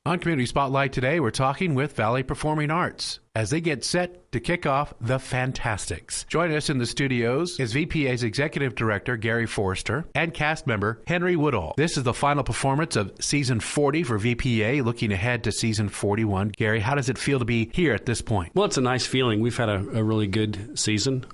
On Community Spotlight today, we're talking with Valley Performing Arts as they get set to kick off the Fantasticks. Joining us in the studios is VPA's Executive Director, Gary Forrester, and cast member, Henry Woodall. This is the final performance of Season 40 for VPA, looking ahead to Season 41. Gary, how does it feel to be here at this point? Well, it's a nice feeling. We've had a really good season.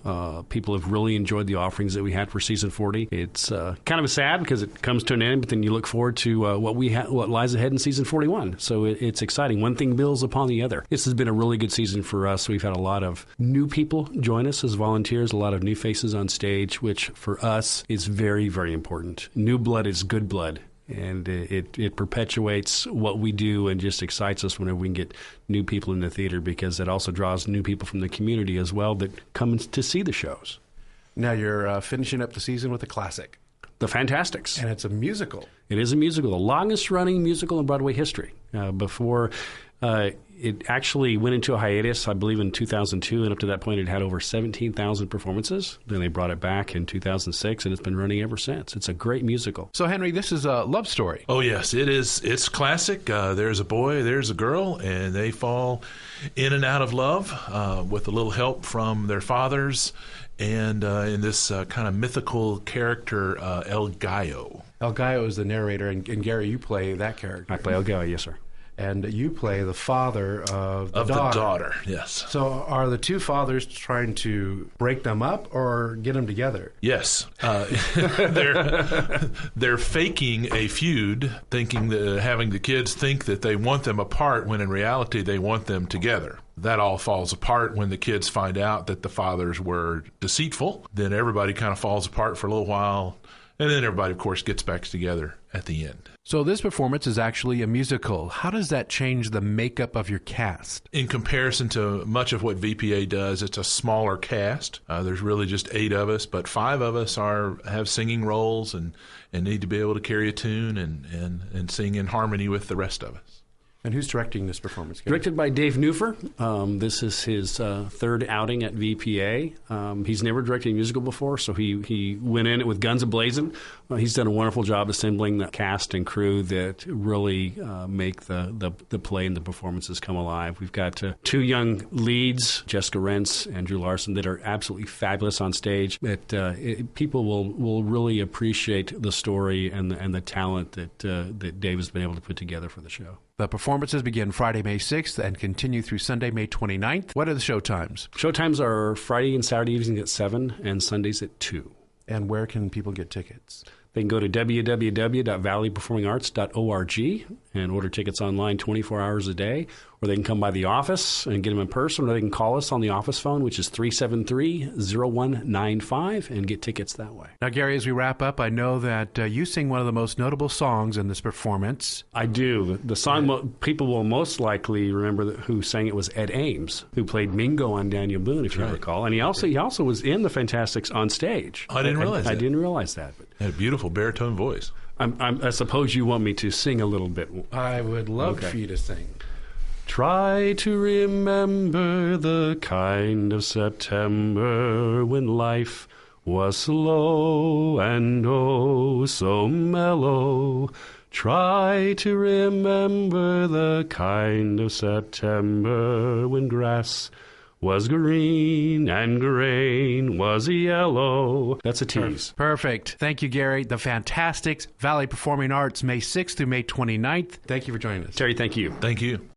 People have really enjoyed the offerings that we had for Season 40. It's kind of sad because it comes to an end, but then you look forward to what lies ahead in Season 41. So it's exciting. One thing builds upon the other. This has been a really good season for us. We've had a lot of new people join us as volunteers, a lot of new faces on stage, which for us is very, very important. New blood is good blood, and it perpetuates what we do and just excites us whenever we can get new people in the theater, because it also draws new people from the community as well that come to see the shows. Now you're finishing up the season with a classic. The Fantasticks. And it's a musical. It is a musical, the longest-running musical in Broadway history. Before it actually went into a hiatus, I believe, in 2002, and up to that point it had over 17,000 performances. Then they brought it back in 2006, and it's been running ever since. It's a great musical. So, Henry, this is a love story. Oh, yes, it is. It's classic. There's a boy, there's a girl, and they fall in and out of love with a little help from their fathers, and in this kind of mythical character, El Gallo. El Gallo is the narrator, and Gary, you play that character. I play El Gallo, yes, sir. And you play the father of the daughter. Yes. So are the two fathers trying to break them up or get them together? Yes. They're faking a feud, thinking that having the kids think that they want them apart when in reality they want them together. That all falls apart when the kids find out that the fathers were deceitful. Then everybody kind of falls apart for a little while, and then everybody, of course, gets back together at the end. So this performance is actually a musical. How does that change the makeup of your cast? In comparison to much of what VPA does, it's a smaller cast. There's really just 8 of us, but 5 of us have singing roles and need to be able to carry a tune and sing in harmony with the rest of us. And who's directing this performance? Directed by Dave Newfer. This is his third outing at VPA. He's never directed a musical before, so he went in it with guns a-blazing. He's done a wonderful job assembling the cast and crew that really make the play and the performances come alive. We've got 2 young leads, Jessica Rentz and Drew Larson, that are absolutely fabulous on stage. People will really appreciate the story and the talent that Dave has been able to put together for the show. The performances begin Friday, May 6th and continue through Sunday, May 29th. What are the show times? Show times are Friday and Saturday evenings at 7 and Sundays at 2. And where can people get tickets? They can go to www.valleyperformingarts.org and order tickets online 24 hours a day, or they can come by the office and get them in person, or they can call us on the office phone, which is 373-0195, and get tickets that way. Now, Gary, as we wrap up, I know that you sing one of the most notable songs in this performance. I do. The song people will most likely remember who sang it was Ed Ames, who played Mingo on Daniel Boone, if you recall. And he also was in the Fantasticks on stage. I didn't realize that. I didn't realize that. But had a beautiful baritone voice. I suppose you want me to sing a little bit. I would love for you to sing. Try to remember the kind of September when life was slow and oh so mellow. Try to remember the kind of September when grass was green and grain was yellow. That's a tease. Perfect. Thank you, Gary. The Fantasticks, Valley Performing Arts, May 6th through May 29th. Thank you for joining us. Terry, thank you. Thank you.